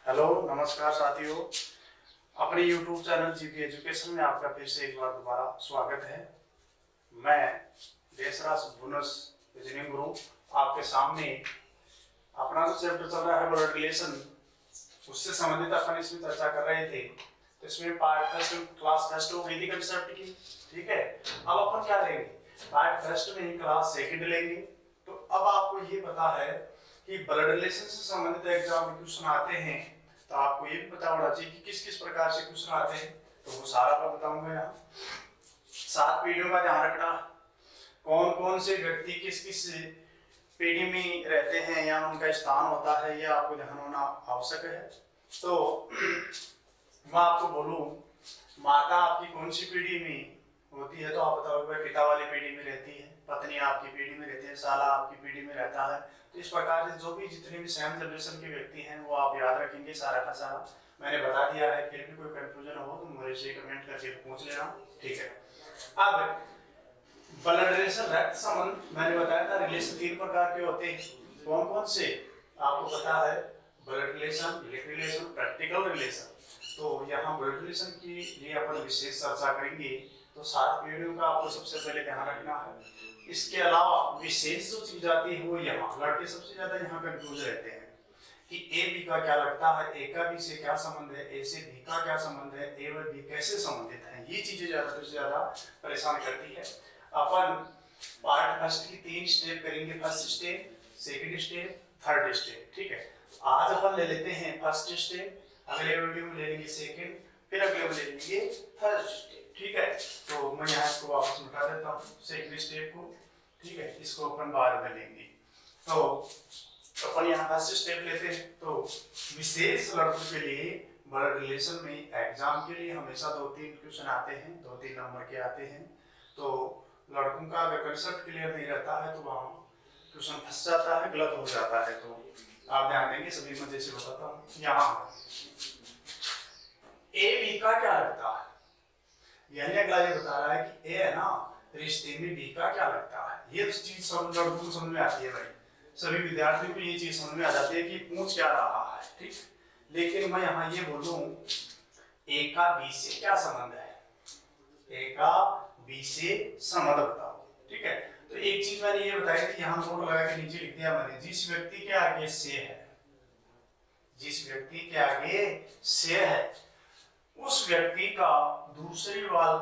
Hello नमस्कार साथियों। अपने YouTube चैनल जीपी एजुकेशन में आपका फिर से एक बार दोबारा स्वागत है। मैं देशराज बोनस रीजनिंग गुरु आपके सामने अपना जो चैप्टर चल रहा है ब्लड रिलेशन, उससे संबंधित अपन इसमें चर्चा कर रहे थे। तो इसमें पार्ट फर्स्ट क्लास फर्स्ट हो गई थी कंसेप्ट की, ठीक है। अब अपन क्या लेंगे, पार्ट फर्स्ट में ही क्लास सेकंड लेंगे। तो अब आपको ये पता है कि ब्लड रिलेशन से संबंधित एग्जाम में क्वेश्चन आते हैं, तो आपको ये भी पता होना चाहिए कि किस किस प्रकार से क्वेश्चन आते हैं। तो वो सारा मैं बताऊंगा यहाँ। 7 पीढ़ियों का ध्यान रखना, कौन कौन से व्यक्ति किस किस पीढ़ी में रहते हैं या उनका स्थान होता है, ये आपको ध्यान होना आवश्यक है। तो मैं आपको बोलूं, माता आपकी कौन सी पीढ़ी में होती है, तो आप बताओगे पिता वाली पीढ़ी में रहती है, पत्नी आपकी पीढ़ी में रहती है, साला आपकी पीढ़ी में रहता है। तो इस प्रकार से जो भी जितने भी सेम जनरेशन के व्यक्ति हैं वो आप याद रखेंगे सारा का सारा। मैंने बता दिया है, फिर भी कोई कंफ्यूजन हो तो मुझे से कमेंट करके पूछ लेना, ठीक है। अब ब्लड रिलेशन रक्त संबंध मैंने बताया था, रिलेशन 3 प्रकार के होते हैं। कौन कौन से आपको पता है, blood relation, blood relation, practical relation. तो यहाँ ब्लड रिलेशन की लिए अपन विशेष चर्चा करेंगे। तो 7 पीढ़ियों का आपको सबसे पहले ध्यान रखना है। इसके अलावा विशेष जो चीज आती है वो यहाँ लड़के सबसे ज्यादा यहाँ कंफ्यूज रहते हैं कि ए बी का क्या लगता है, ए का बी से क्या संबंध है, ए से बी का क्या संबंध है, ए व बी कैसे संबंधित है। ये चीजें ज्यादा से ज्यादा परेशान करती है। अपन पार्ट फर्स्ट की 3 स्टेप करेंगे, first step, second step, third step, ठीक है। आज अपन ले लेते हैं फर्स्ट स्टेप, अगले वीडियो में ले लेंगे सेकंड, फिर अगले में ले लेंगे थर्ड स्टेप, ठीक है। तो मैं यहाँ इसको वापस मिटा देता हूँ सेकंड स्टेप को, ठीक है। इसको अपन बाद में लेंगे। तो अपन यहाँ फर्स्ट स्टेप लेते हैं। तो विशेष लड़कों के लिए ब्लड रिलेशन में एग्जाम के लिए हमेशा 2-3 क्वेश्चन आते हैं, 2-3 नंबर के आते हैं। तो लड़कों का अगर कंसेप्ट क्लियर नहीं रहता है तो वहाँ क्वेश्चन फंस जाता है, गलत हो जाता है। तो आप ध्यान देंगे, सभी मैं जैसे बताता हूँ। यहाँ ए बी का क्या लगता है, यानी अगला ये बता रहा है कि ए है ना, रिश्ते में बी का क्या लगता है। ये चीज सब लड़कों को समझ में आती है भाई, सभी विद्यार्थियों को ये चीज समझ में आ जाती है कि पूछ क्या रहा है, ठीक। लेकिन मैं यहाँ ये बोलूं, ए का बी से क्या संबंध है, ए का बी से संबंध बताओ, ठीक है। तो एक चीज मैंने ये बताई थी, यहाँ नोट लगा के नीचे लिख दिया मैंने, जिस व्यक्ति के आगे से है, जिस व्यक्ति के आगे से है, उस व्यक्ति का दूसरे वाला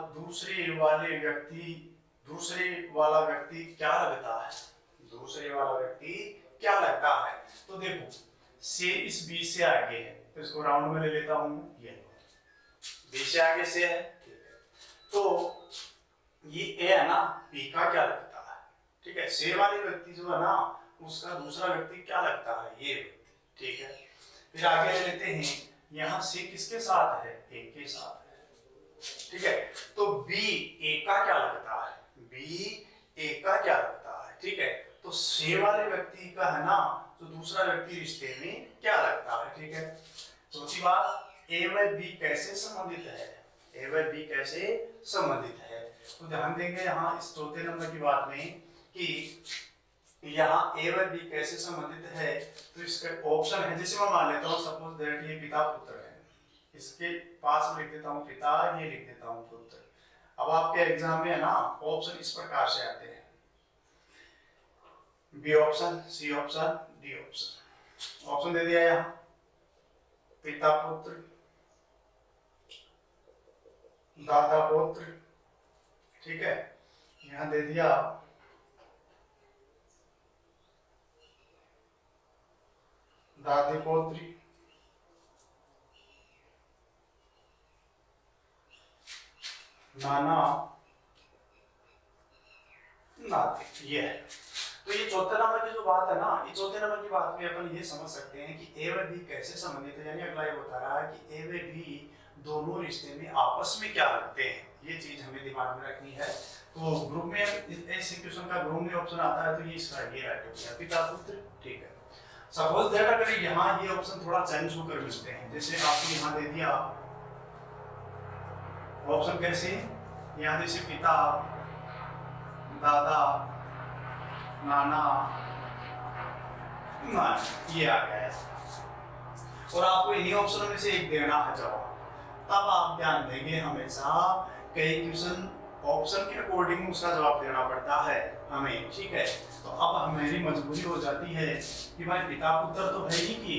व्यक्ति क्या लगता है, दूसरे वाला व्यक्ति क्या लगता है। तो देखो से इस बी से आगे है, तो इसको राउंड में ले लेता हूं, ये बी से आगे से है, तो ये ए है ना, बी का क्या लगता है, ठीक है। से वाले व्यक्ति जो है ना, उसका दूसरा व्यक्ति क्या लगता है, ये व्यक्ति, ठीक है। फिर आगे ले लेते हैं, यहाँ से किसके साथ है, ए के साथ है, ठीक है। तो बी ए का क्या लगता है, बी ए का क्या लगता है, ठीक है। तो से वाले व्यक्ति का है ना, तो दूसरा व्यक्ति रिश्ते में क्या लगता है, ठीक है। चौथी बात, ए व बी कैसे संबंधित है, ए व बी कैसे संबंधित है। तो ध्यान देंगे यहाँ इस चौथे नंबर की बात में कि यहाँ ए व बी कैसे संबंधित है। तो इसका ऑप्शन है, जैसे मैं मान लेता हूँ सपोज दैट ये पिता पुत्र है, इसके पास में लिख देता हूँ पिता, ये लिख देता हूँ पुत्र। अब आपके एग्जाम में है ना ऑप्शन इस प्रकार से आते हैं, B option, C option, D option. Option दे दिया यहाँ पिता पुत्र, दादा पुत्र, ठीक है। यहाँ दे दिया दादी पोत्री, नाना नाती, ये है। तो ये चौथे नंबर की जो बात है ना, ये चौथे नंबर की बात में अपन ये समझ सकते हैं कि ए व बी कैसे संबंधित है। यानी अगला ये बता रहा है कि ए व बी दोनों रिश्ते में आपस में क्या लगते हैं, ये चीज हमें दिमाग में रखनी है। तो ग्रुप में ऐसे क्वेश्चन का ग्रुप में ऑप्शन आता है, तो ये इसका ये राइट हो गया पिता पुत्र, ठीक है। सपोज दैट अगर यहाँ ये ऑप्शन थोड़ा चेंज होकर मिलते हैं, जैसे आपको यहाँ दे दिया ऑप्शन कैसे, यहाँ जैसे पिता, दादा, नाना, नानी, ये आ गया है। और आपको इन्हीं ऑप्शनों में से एक देना है जवाब। तब आप ध्यान देंगे हमेशा कई क्वेश्चन ऑप्शन के अकॉर्डिंग उसका जवाब देना पड़ता है हमें, ठीक है। तो अब हमारी मजबूरी हो जाती है कि भाई पिता पुत्र तो है ही कि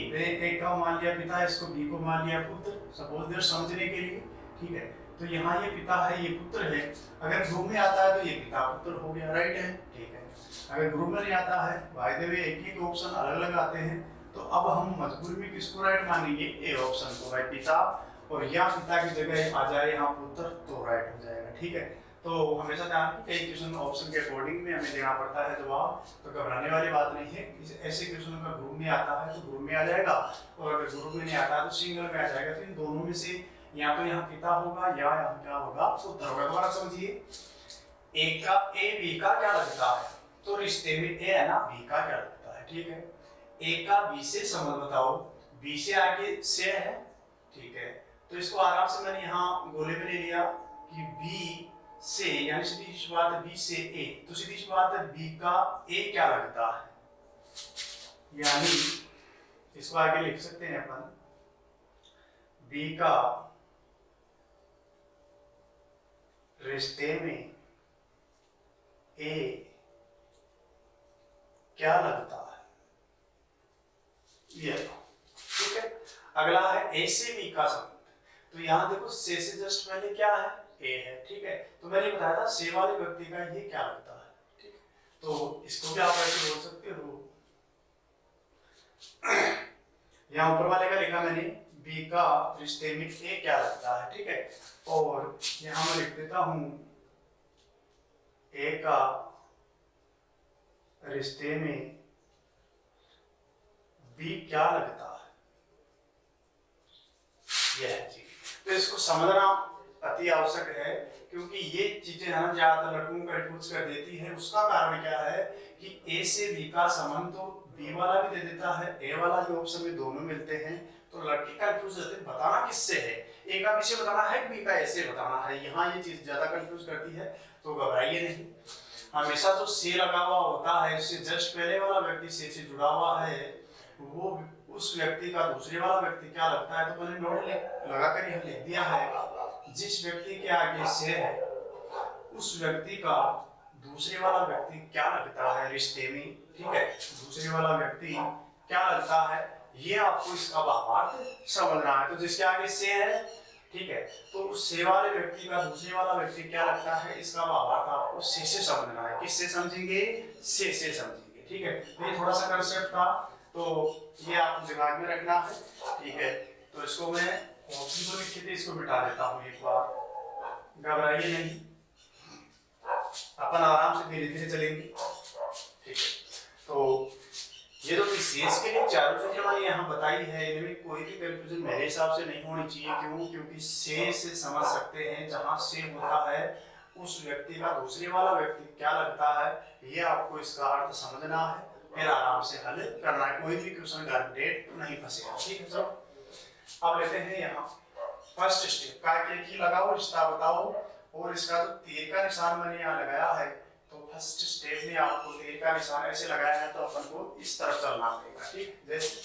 एक का मान लिया पिता, इसको बी को मान लिया पुत्र, सपोज देर समझने के लिए, ठीक है। तो यहाँ ये पिता है, ये पुत्र है। अगर ग्रुप में आता है तो ये पिता पुत्र हो गया, राइट है, ठीक है। अगर ग्रुप में नहीं आता है, बाय द वे एक ही ऑप्शन अलग अलग आते हैं, तो अब हम मजबूरी में किसको राइट मानेंगे, ए ऑप्शन को, भाई पिता, और या पिता की जगह आ जाए यहाँ पुत्र तो राइट हो जाएगा, ठीक है। तो हमेशा ध्यान रखें कई क्वेश्चन ऑप्शन के अकॉर्डिंग में हमें देना पड़ता है जवाब, तो घबराने वाली बात नहीं है। ऐसे क्वेश्चन का ग्रुप में आता है तो ग्रुप में आ जाएगा, और अगर ग्रुप में नहीं आता है तो सिंगल में आ जाएगा। तो इन दोनों में से या तो यहाँ पिता होगा या यहाँ क्या होगा, पुत्र होगा। दोबारा समझिए, ए का ए बी का क्या लगता है, तो रिश्ते में ए है ना, बी का क्या लगता है, ठीक है। ए का बी से संबंध बताओ, बी से आगे से है, ठीक है। तो इसको आराम से मैंने यहाँ गोले में ले लिया कि बी से, यानी सीधी सी बात है बी से ए, तो सीधी सी बात है बी का ए क्या लगता है, यानी इसको आगे लिख सकते हैं अपन, बी का रिश्ते में ए क्या लगता है, ये ठीक है। अगला है ए से बी का संबंध, तो यहां देखो से जस्ट पहले क्या है, ए है, ठीक है। तो मैंने बताया था से वाले व्यक्ति का ये क्या लगता है, ठीक है। तो इसको भी आप ऐसे बोल सकते हो, यहाँ ऊपर वाले का लिखा मैंने, बी का रिश्ते में ए क्या लगता है, ठीक है। और यहां मैं लिख देता हूं ए का रिश्ते में बी क्या लगता है, यह चीज। तो इसको समझना अति आवश्यक है, क्योंकि ये चीजें है ना ज्यादातर लड़कों को कंफ्यूज कर देती है। उसका कारण क्या है कि ए से बी का संबंध तो बी वाला भी दे देता है, ए वाला भी ऑप्शन में दोनों मिलते हैं, तो लड़के कंफ्यूज होते हैं बताना किससे है, ए का बी से बताना है, बी का ए से बताना है। यहाँ ये चीज ज्यादा कंफ्यूज करती है, तो घबराइए नहीं। हमेशा जो से लगा हुआ होता है, इससे जस्ट पहले वाला व्यक्ति से जुड़ा हुआ है, वो उस व्यक्ति का दूसरे वाला व्यक्ति क्या लगता है, तो मैंने नोट लगा कर यहाँ लिख दिया है, जिस व्यक्ति के आगे से है उस व्यक्ति का दूसरे वाला व्यक्ति क्या लगता है रिश्ते में, ठीक है। दूसरे वाला व्यक्ति क्या लगता है, ये आपको इसका भावार्थ समझना है। तो जिसके आगे से है, ठीक है, तो उस से वाले व्यक्ति का दूसरे वाला व्यक्ति क्या लगता है, इसका भावार्थ आपको से समझना है। किससे समझेंगे, से समझेंगे, ठीक है। तो ये थोड़ा सा कंसेप्ट था, तो ये आपको दिमाग में रखना है, ठीक है। तो इसको मैं ऑप्शन जो लिखे थे इसको मिटा देता हूँ एक बार, घबराइए नहीं, अपन आराम से धीरे धीरे चलेंगे, ठीक है। तो ये तो विशेष के लिए चारों चीजें मैंने यहाँ बताई है, इनमें कोई भी कंफ्यूजन मेरे हिसाब से नहीं होनी चाहिए। क्यों, क्योंकि से समझ सकते हैं, जहाँ से होता है उस व्यक्ति का दूसरे वाला व्यक्ति क्या लगता है, ये आपको इसका अर्थ समझना है, फिर आराम से हल करना है। कोई भी क्वेश्चन गारंटेड नहीं फंसेगा, ठीक है। सब अब लेते हैं यहाँ फर्स्ट स्टेप का, की लगाओ, रिश्ता बताओ, और इसका जो तीर का निशान मैंने यहाँ लगाया है, तो फर्स्ट स्टेप में आपको तीर का निशान ऐसे लगाया है, तो अपन को इस तरफ चलना पड़ेगा, ठीक। जैसे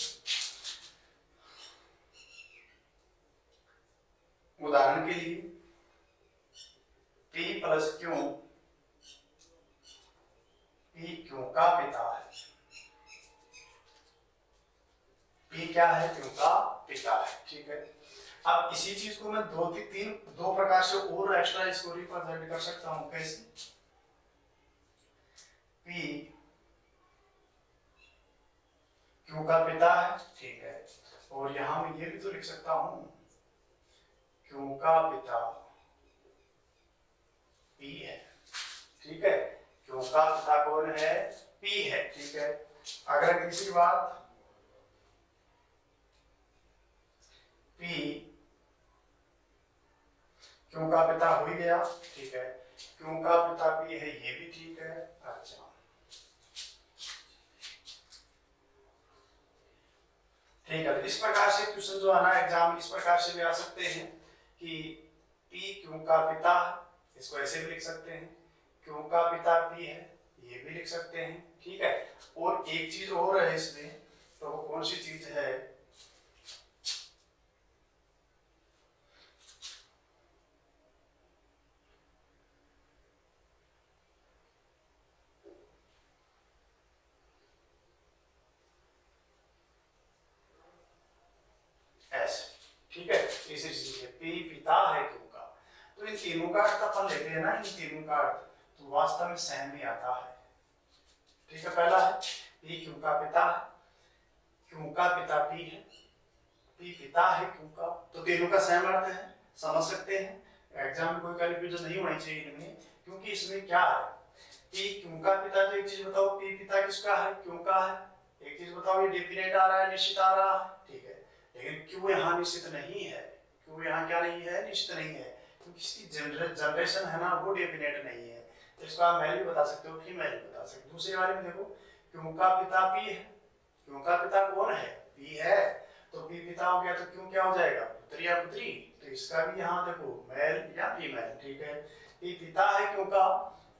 उदाहरण के लिए P प्लस क्यों, P क्यों का पिता है, P क्या है, क्यों का पिता है, ठीक है। अब इसी चीज को मैं दो प्रकार से और एक्स्ट्रा इसको रिप्रेजेंट कर सकता हूं। कैसे, P क्यों का पिता है, ठीक है, और यहां मैं ये भी तो लिख सकता हूं क्यों का पिता P है, ठीक है। क्यों का पिता कौन है, P है, ठीक है। अगर तीसरी बात P क्यों का पिता हो ही गया, ठीक है। क्यों का पिता P है, ये भी ठीक है। अच्छा, ठीक है। इस प्रकार से क्वेश्चन जो है ना एग्जाम इस प्रकार से भी आ सकते हैं कि P क्यों का पिता, इसको ऐसे भी लिख सकते हैं, क्यों का पिता P है, ये भी लिख सकते हैं, ठीक है। और एक चीज और है इसमें, तो वो कौन सी चीज है, तो इन तीनों का अर्थ अपन लेते हैं ना, इन तीनों का अर्थ तो वास्तव में सेम ही आता है। ठीक है, पहला है पी क्यू का पिता है, क्यू का पिता पी है, पी पिता है क्यू का, तो तीनों का सेम अर्थ है, समझ सकते हैं। एग्जाम में कोई कंफ्यूजन नहीं होनी चाहिए इनमें, क्योंकि इसमें क्या है, पी क्यू का पिता, तो एक चीज बताओ पी पिता किसका है, क्यू का है। एक चीज बताओ ये डेफिनेट आ रहा है, निश्चित आ रहा है, ठीक है, लेकिन क्यू यहाँ निश्चित नहीं है, क्यू यहाँ क्या नहीं है, निश्चित नहीं है, क्योंकि इसकी जनरेशन है ना वो डेफिनेट नहीं है। तो इसको आप मेल भी बता सकते हो, फीमेल भी बता सकते हो। दूसरे वाले में देखो क्यू का पिता पी है, क्यू का पिता कौन है, पी है, तो पी पिता हो गया तो क्यू क्या हो जाएगा, पुत्री या पुत्री, तो इसका भी यहाँ देखो मेल या फीमेल, ठीक है। पी पिता है क्यू का,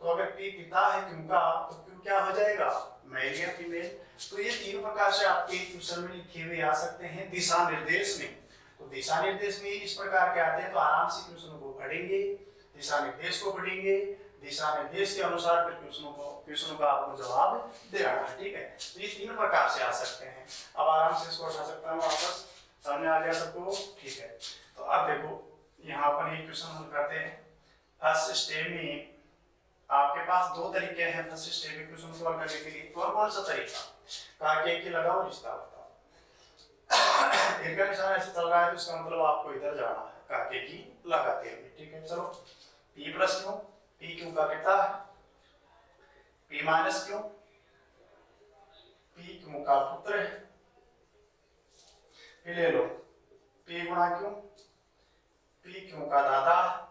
तो अगर पी पिता है क्यू का तो क्यू क्या हो जाएगा, मेल या फीमेल। तो ये तीन प्रकार से आपके क्वेश्चन में लिखे हुए आ सकते हैं दिशा निर्देश में। तो दिशा निर्देश में इस प्रकार के आते हैं, तो आराम से क्वेश्चन को पढ़ेंगे, दिशा निर्देश को पढ़ेंगे, दिशा निर्देश के अनुसार फिर क्वेश्चनों का आपको जवाब देना है, ठीक है। तो ये तीन प्रकार से आ सकते हैं। अब आराम से इसको उठा सकता हूँ वापस, सामने आ गया सबको, ठीक है। तो अब देखो यहाँ पर ये क्वेश्चन हल करते हैं। फर्स्ट स्टेप में आपके पास दो तरीके हैं फर्स्ट स्टेप में क्वेश्चन सॉल्व करने के लिए। कौन सा तरीका, काके की लगाओ रिश्ता बताओ। एक निशान ऐसे चल रहा है तो इसका मतलब आपको इधर जाना है, काके की लगाते हुए, ठीक है। चलो P plus Q, P Q का पिता है, P minus Q, P Q का पुत्र है, फिर ले लो पी गुणा क्यू, पी क्यू का दादा है,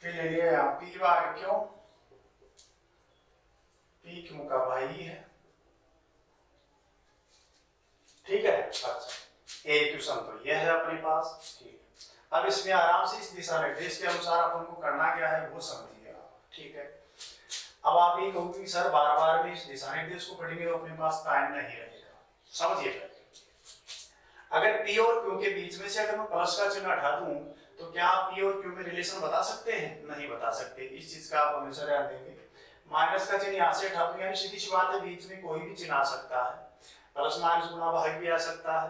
फिर ले लिया यहाँ पी भाग क्यू, पी क्यू का भाई है, ठीक है। अच्छा एक क्वेश्चन तो यह है अपने पास, ठीक है। अब इसमें आराम से इस दिशा निर्देश के अनुसार अपन को करना क्या है वो समझिए आप, ठीक है। अब आप ये कहोगे कि सर बार बार भी इस दिशा निर्देश को पढ़ेंगे तो अपने पास टाइम नहीं रहेगा, समझिए पहले। अगर पी और क्यू के बीच में से अगर मैं प्लस का चिन्ह हटा दूं तो क्या आप पी और क्यू में रिलेशन बता सकते हैं, नहीं बता सकते। इस चीज का आप हमेशा ध्यान देंगे। माइनस का चिन्ह यहाँ से हटा दूं, यानी सीधी सी बात है बीच में कोई भी चिन्ह आ सकता है, प्लस माइनस गुणा भाग भी आ सकता है,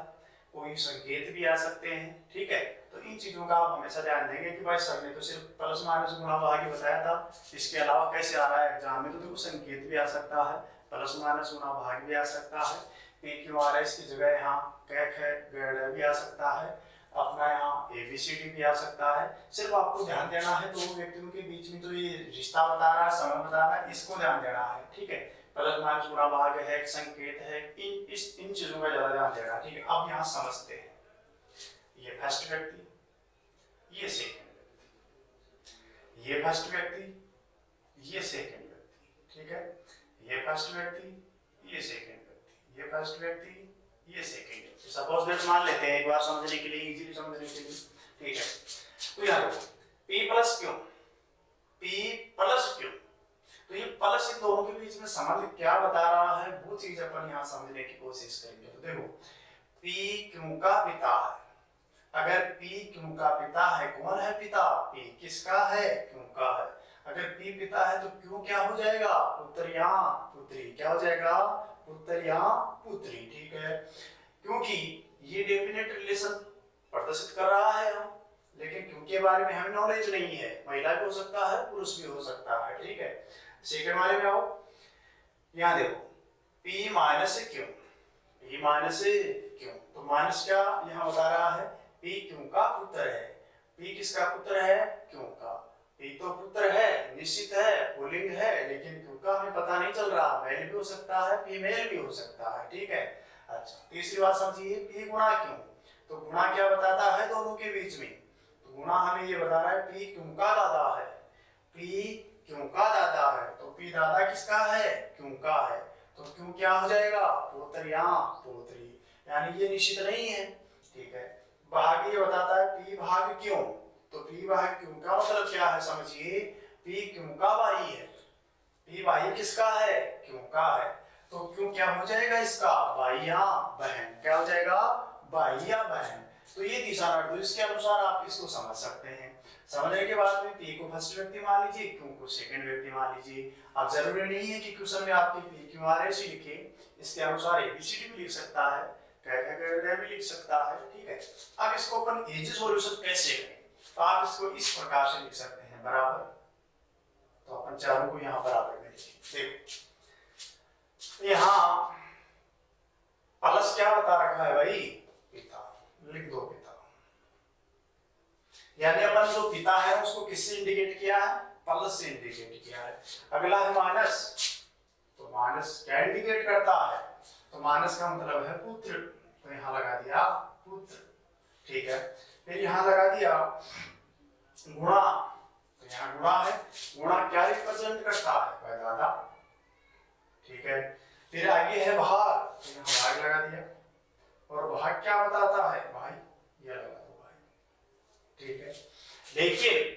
कोई संकेत भी आ सकते हैं, ठीक है। तो इन चीजों का आप हमेशा ध्यान देंगे कि भाई सर ने तो सिर्फ प्लस माइनस गुणा भाग ही बताया था, इसके अलावा कैसे आ रहा है एग्जाम में, तो देखो संकेत भी आ सकता है, प्लस माइनस गुणा भाग भी आ सकता है, पी क्यू आर एस की जगह यहाँ कैक है गैर भी आ सकता है, अपना यहाँ एबीसीडी भी आ सकता है। सिर्फ आपको ध्यान देना है दो व्यक्तियों के बीच में जो ये रिश्ता बता रहा है, समय बता रहा है, इसको ध्यान देना है, ठीक है। प्लस माइनस गुणा भाग है, संकेत है, इन चीजों का ज्यादा ध्यान देना, ठीक है। अब यहाँ समझते हैं, ये फर्स्ट व्यक्ति, ये सेकंड व्यक्ति, ये फर्स्ट व्यक्ति, ये सेकंड व्यक्ति, ठीक है। ये फर्स्ट व्यक्ति, ये सेकंड व्यक्ति, ये फर्स्ट व्यक्ति, ये सेकंड व्यक्ति। सपोज दैट मान लेते हैं एक बार समझने के लिए, इजीली समझने के लिए, ठीक है। तो यहाँ देखो P plus Q, P plus Q, तो ये प्लस इन दोनों के बीच में संबंध क्या बता रहा है वो चीज अपन यहाँ समझने की कोशिश करेंगे। तो देखो P क्यू का पिता है, अगर P क्यू का पिता है, कौन है पिता, P किसका है, क्यू का है। अगर P पिता है तो क्यू क्या हो जाएगा, पुत्र या पुत्री, क्या हो जाएगा, पुत्र या पुत्री, ठीक है। क्योंकि ये डेफिनेट रिलेशन प्रदर्शित कर रहा है हम, लेकिन क्यों के बारे में हमें नॉलेज नहीं है, महिला भी हो सकता है पुरुष भी हो सकता है, ठीक है। सेकंड वाले में आओ, यहाँ देखो P minus Q, P minus Q, तो माइनस क्या यहाँ बता रहा है, P क्यू का पुत्र है, P किसका पुत्र है, क्यू का। P तो पुत्र है, निश्चित है, पुल्लिंग है, लेकिन क्यू का हमें पता नहीं चल रहा, मेल भी हो सकता है फीमेल भी हो सकता है, ठीक है। अच्छा तीसरी बात समझिए, P गुणा क्यू, तो गुणा क्या बताता है दोनों के बीच में, तो गुणा हमें ये बता रहा है P क्यू का दादा है, P क्यू का दादा है, तो P दादा किसका है, क्यू का है, तो क्यू क्या हो जाएगा, पुत्र या पुत्री, यानी ये निश्चित नहीं है, ठीक है। भाग ये बताता है P भाग क्यों, तो P भाग क्यों का मतलब क्या है समझिए, P क्यों का भाई है, P भाई किसका है, क्यों का है, तो क्यों क्या हो जाएगा इसका, भाई या बहन, क्या हो जाएगा, भाई या बहन। तो ये दिशा निर्देश के अनुसार आप इसको समझ सकते हैं। समझने के बाद में P को फर्स्ट व्यक्ति मान लीजिए, क्यों को सेकंड व्यक्ति मान लीजिए। अब जरूरी नहीं है कि क्वेश्चन में आपके P क्यों आर एस लिखे, इसके अनुसार एबीसीडी भी लिख सकता है, भी लिख सकता है, ठीक है। अब इसको अपन इजी सॉल्यूशन कैसे करें, तो आप इसको इस प्रकार से लिख सकते हैं, बराबर। तो अपन चारों को यहाँ बराबर में लिखेंगे। देखो यहाँ प्लस क्या बता रखा है भाई, पिता, लिख दो पिता। यानी अपन जो पिता है उसको किससे इंडिकेट किया है, प्लस से इंडिकेट किया है। अगला है माइनस, तो माइनस क्या इंडिकेट करता है, तो माइनस का मतलब है पुत्र, तो यहाँ लगा दिया पुत्र, ठीक है। फिर यहाँ लगा दिया गुणा, तो यहाँ गुणा है, गुणा क्या रिप्रेजेंट करता है भाई, दादा, ठीक है। फिर आगे है भाग, तो यहाँ भाग लगा दिया, और भाग क्या बताता है भाई, ये लगा दो भाई, ठीक है। लेकिन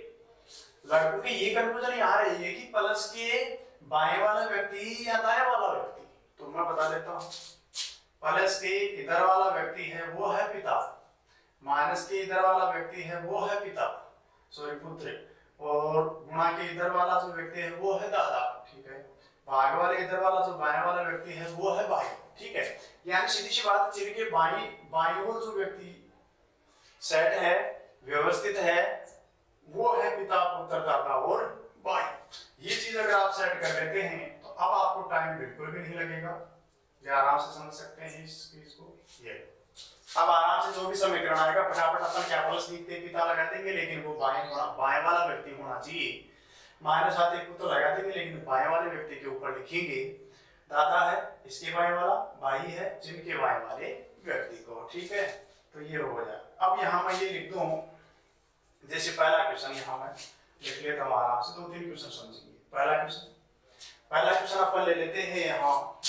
लड़कों की ये कंफ्यूजन यहाँ रही है कि प्लस के बाएं वाला व्यक्ति या दाएं वाला व्यक्ति, तो मैं बता देता हूँ। प्लस के इधर वाला व्यक्ति है वो है पिता, माइनस के इधर वाला व्यक्ति है वो है पिता, सॉरी पुत्र, और गुणा के इधर वाला जो व्यक्ति है वो है दादा, ठीक है। भाग वाले इधर वाला जो बाएं वाला व्यक्ति है वो है भाई, ठीक है। यानी सीधी सी बात, जिनके बाईं ओर जो व्यक्ति सेट है, व्यवस्थित है, वो है पिता, पुत्र, दादा और भाई। ये चीज अगर आप सेट कर लेते हैं तो अब आपको टाइम बिल्कुल भी नहीं लगेगा, ये आराम से समझ सकते हैं इस चीज को। ये अब आराम से जो भी समीकरण आएगा फटाफट अपन क्या प्लस लिखते पिता लगा देंगे, लेकिन वो बाएं वाला व्यक्ति होना चाहिए। माइनस आते पुत्र लगा देंगे, लेकिन बाएं वाले व्यक्ति के ऊपर लिखेंगे दादा है, इसके बाएं वाला भाई है, जिनके बाएं वाले व्यक्ति को, ठीक है। तो ये हो जाए। अब यहाँ मैं ये लिख दूं, जैसे पहला क्वेश्चन यहाँ मैं लिख लेता हूँ आराम से, 2-3 क्वेश्चन समझेंगे। पहला क्वेश्चन अपन ले लेते हैं यहाँ,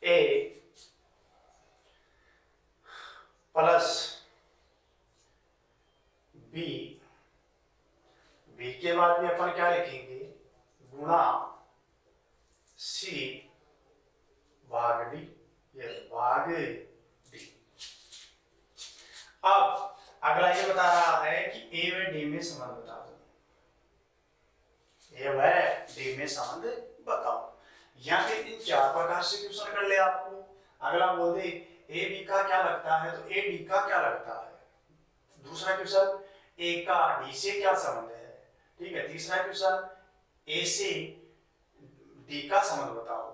ए प्लस बी, बी के बाद में अपन क्या लिखेंगे, गुणा सी भाग डी, ये भाग डी। अब अगला ये बता रहा है कि ए व डी में संबंध बता दो, ए व डी में संबंध बताओ, या फिर इन 4 प्रकार से क्वेश्चन कर ले आपको। अगला बोल दे ए बी का क्या लगता है, तो ए डी का क्या लगता है। दूसरा क्वेश्चन ए का डी से क्या संबंध है, ठीक है। तीसरा क्वेश्चन ए से डी का संबंध बताओ,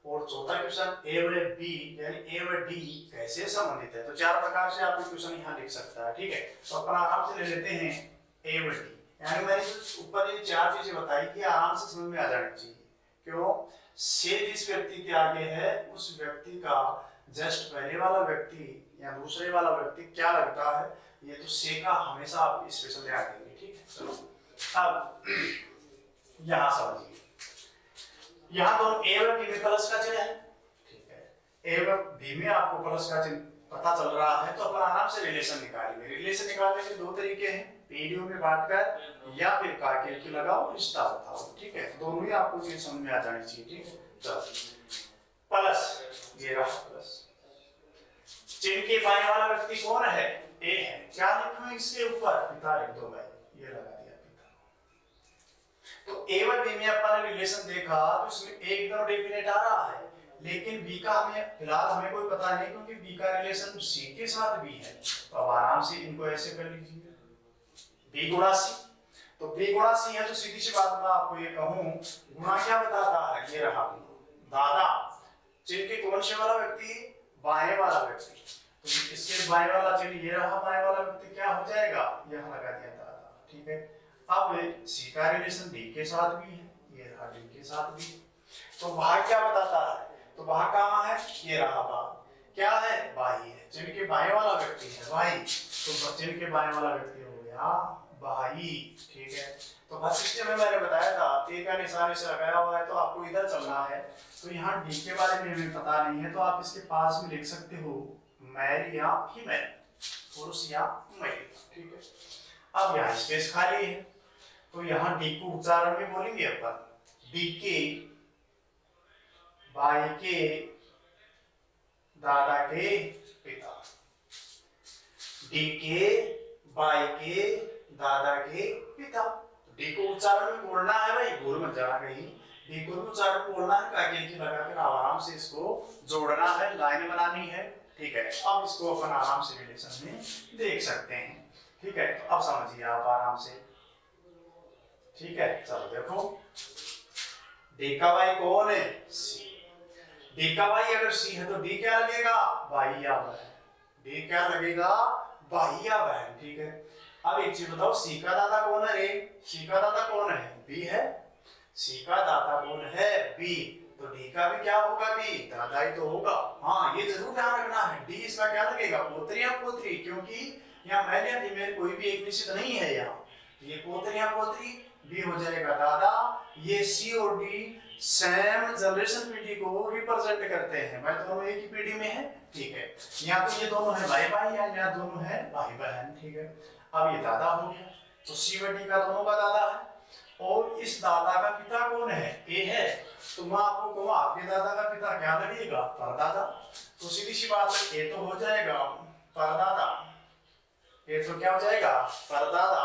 और चौथा क्वेश्चन ए व बी यानी ए व डी कैसे संबंधित है। तो 4 प्रकार से आप क्वेश्चन यहाँ लिख सकता है, ठीक है। तो अपन आराम से ले लेते हैं ए व डी, यानी मैंने जो ऊपर ये 4 चीजें बताई कि आराम से समझ में आ जानी चाहिए। क्यों, से जिस व्यक्ति के आगे है उस व्यक्ति का जस्ट पहले वाला व्यक्ति या दूसरे वाला व्यक्ति क्या लगता है, ये तो से का हमेशा आप स्पेशल ध्यान देंगे, ठीक है। चलो अब यहाँ समझिए, यहाँ दोनों ए व बी में प्लस का चिन्ह है, ठीक है। ए व बी में आपको प्लस का चिन्ह पता चल रहा है, तो अपन आराम से रिलेशन निकालेंगे। रिलेशन निकालने के 2 तरीके हैं, पीडीओ में बांटकर या फिर काकेल की लगाओ, रिश्ता बताओ, ठीक है। दोनों ही आपको चीज समझ में आ जानी चाहिए, ठीक है। चलो प्लस, ये रहा प्लस, चिन्ह के बाएं वाला व्यक्ति कौन है, ए है। क्या लिखूं इसके ऊपर, पिता लिख दो भाई, ये लगा दिया पिता। तो ए व बी में अपन ने रिलेशन देखा, तो इसमें एकदम डेफिनेट आ रहा है, लेकिन बी का हमें फिलहाल हमें कोई पता नहीं, क्योंकि बी का रिलेशन सी के साथ भी है। तो अब आराम से इनको ऐसे कर लीजिए, बी गुणा सी, तो बी गुणा सी है, तो सीधी सी बात मैं आपको ये कहूं, गुणा क्या बताता है, ये रहा दादा, चिन्ह के कौन से वाला व्यक्ति, बाएं वाला व्यक्ति, तो इसके बाएं वाला चिन्ह ये रहा, बाएं वाला व्यक्ति क्या हो जाएगा, यहां लगा दिया दादा, ठीक है। अब सी का रिलेशन डी के साथ भी है, ये रहा डी के साथ भी। तो भाग क्या बताता है, तो भाग कहाँ है, ये रहा भाग, क्या है, भाई है, चिन्ह के बाएं वाला व्यक्ति है भाई, तो चिन्ह के बाएं वाला व्यक्ति हो गया भाई, ठीक है। तो फर्स्ट सिस्टम में मैंने बताया था, ए का निशान इसे लगाया हुआ है, तो आपको इधर चलना है। तो यहाँ डी के बारे में हमें पता नहीं है, तो आप इसके पास में लिख सकते हो मैल या फीमेल, पुरुष या महिला, ठीक है। अब यहाँ स्पेस खाली है, तो यहाँ डी को उच्चारण में बोलेंगे अपन, डी के भाई के दादा के पिता, डी के भाई के दादा के पिता। डी को उच्चारण में बोलना है भाई, भूल मत जाना कहीं, डी को उच्चारण बोलना है, काके की लगाकर आराम से इसको जोड़ना है, लाइन बनानी है, ठीक है। अब इसको अपन आराम से रिलेशन में देख सकते हैं। ठीक है, तो अब समझिए आप आराम से। ठीक है, चलो देखो, डी का वाई कौन है? सी। डी का वाई अगर सी है तो डी क्या लगेगा? बाह्य बहन। डी क्या लगेगा? बाह्य बहन। ठीक है, अब एक चीज बताओ, सी का दादा कौन है रे? सी का दादा कौन है? बी है। सी का दादा कौन है? बी। तो डी का भी क्या होगा? बी, दादा ही तो होगा। हाँ, ये जरूर ध्यान रखना है, डी इसका क्या लगेगा? पोत्री या पोत्री, क्योंकि यहाँ मैल या फीमेल कोई भी एक निश्चित नहीं है यहाँ। ये पोत्री या पोत्री, बी हो जाएगा दादा। ये सी और डी सेम जनरेशन पीढ़ी को रिप्रेजेंट करते हैं, भाई दोनों एक ही पीढ़ी में है। ठीक है, यहाँ तो ये दोनों है भाई भाई, या यहाँ दोनों है भाई बहन। ठीक है, अब ये दादा हो गया, तो सी व डी का दोनों का दादा है। और इस दादा का पिता कौन है? ए है। तो मैं आपको कहूँ, आपके दादा का पिता क्या लगेगा? परदादा। तो सीधी सी बात है, ए तो हो जाएगा परदादा, ए तो क्या हो जाएगा? परदादा।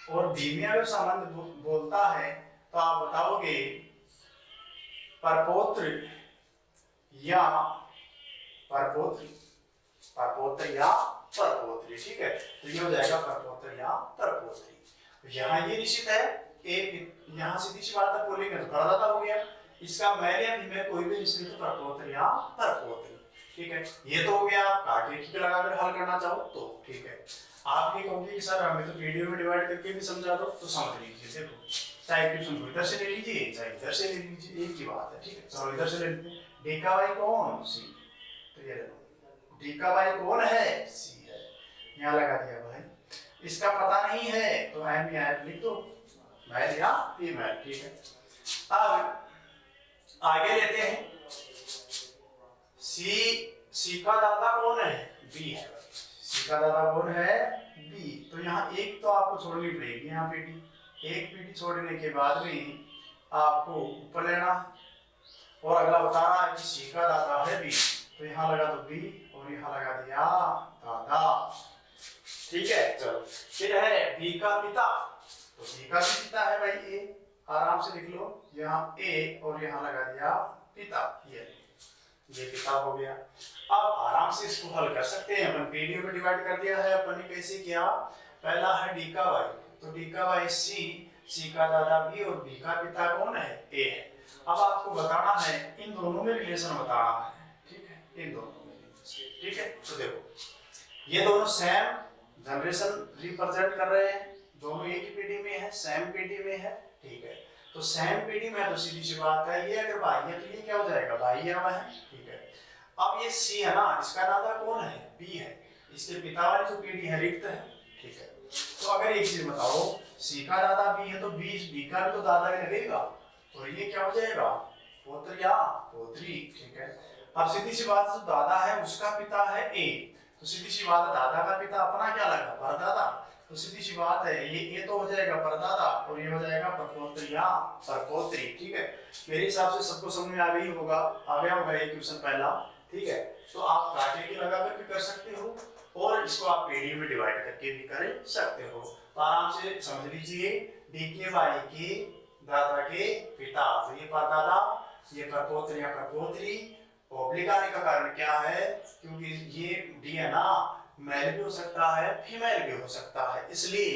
और बी में अगर संबंध बोलता है तो आप बताओगे परपौत्र या परपौत्री, परपौत्र या परपौत्री। ठीक है, तो ये हो जाएगा परपौत्र या परपौत्री। यहाँ ये निश्चित है, एक यहाँ सीधी सी बात है, बोलेंगे तो परदादा हो गया। इसका मेल या फीमेल कोई भी निश्चित तो परपौत्र या परपौत्री। ठीक है, ये तो हो गया। आप काटे की लगाकर हल करना चाहो तो। ठीक है, आप ये कहोगे कि सर हमें तो पीडीओ में डिवाइड करके भी समझा दो, तो समझ लीजिए। देखो, चाहे क्वेश्चन को इधर से ले लीजिए चाहे इधर से ले लीजिए, एक ही बात है। ठीक है, चलो इधर से ले लीजिए। डी का वाई कौन? सी। तो ये देखो, डी का वाई कौन है? सी है। यहाँ लगा दिया भाई। इसका पता नहीं है तो एम या एफ लिख दो, मेल या फीमेल। ठीक है, अब आगे लेते हैं। सी का दादा कौन है? बी है। सी का दादा कौन है? बी। तो यहाँ एक तो आपको छोड़नी पड़ेगी, यहाँ पीटी, एक पीटी छोड़ने के बाद में आपको ऊपर लेना। और अगला बता रहा है कि सी का दादा है बी, तो यहाँ लगा दो बी और यहाँ लगा दिया दादा। ठीक है, चलो फिर है बी का पिता। तो बी का भी पिता है भाई ए, आराम से लिख लो, यहाँ ए और यहाँ लगा दिया पिता। ये पिता हो गया। अब आराम से इसको हल कर सकते हैं अपन, पीडीओ में डिवाइड कर दिया है अपन ने। कैसे किया? पहला है डी का वाई, तो डी का वाई सी, सी का दादा बी और बी का पिता कौन है? ए है। अब आपको बताना है, इन दोनों में रिलेशन बताना है। ठीक है, इन दोनों में रिलेशन। ठीक है, तो देखो, ये दोनों सेम जनरेशन रिप्रेजेंट कर रहे हैं, दोनों एक ही पीढ़ी में है, सेम पीढ़ी में है। ठीक है, तो सेम पीढ़ी में तो सीधी सी बात है, ये अगर भाई है तो ये क्या हो जाएगा? भाई है। ठीक है, अब ये सी है ना, इसका दादा कौन है? बी है। इसके पिता वाली जो पीढ़ी है रिक्त है। ठीक है, तो अगर एक चीज बताओ, सी का दादा बी है तो बी का भी तो दादा ही लगेगा, तो ये क्या हो जाएगा? पुत्र या पुत्री। ठीक है, अब सीधी सी बात, जो दादा है उसका पिता है ए, तो सीधी सी बात है दादा का पिता अपना क्या लगा? परदादा। तो सीधी सी बात है, ये तो हो जाएगा परदादा और ये हो जाएगा परपौत्र या परपौत्री। ठीक है, मेरे हिसाब से सबको समझ में आ गया होगा ये क्वेश्चन पहला। ठीक है, तो आप काटे की लगाकर भी कर सकते हो और इसको आप पीढ़ी में डिवाइड करके भी कर सकते हो। तो आराम से समझ लीजिए, डी के वाई के दादा के पिता, तो ये परदादा, ये परपौत्र या परपौत्री। ओब्लिक आने का कारण क्या है? क्योंकि ये डी है ना, मेल भी हो सकता है फीमेल भी हो सकता है, इसलिए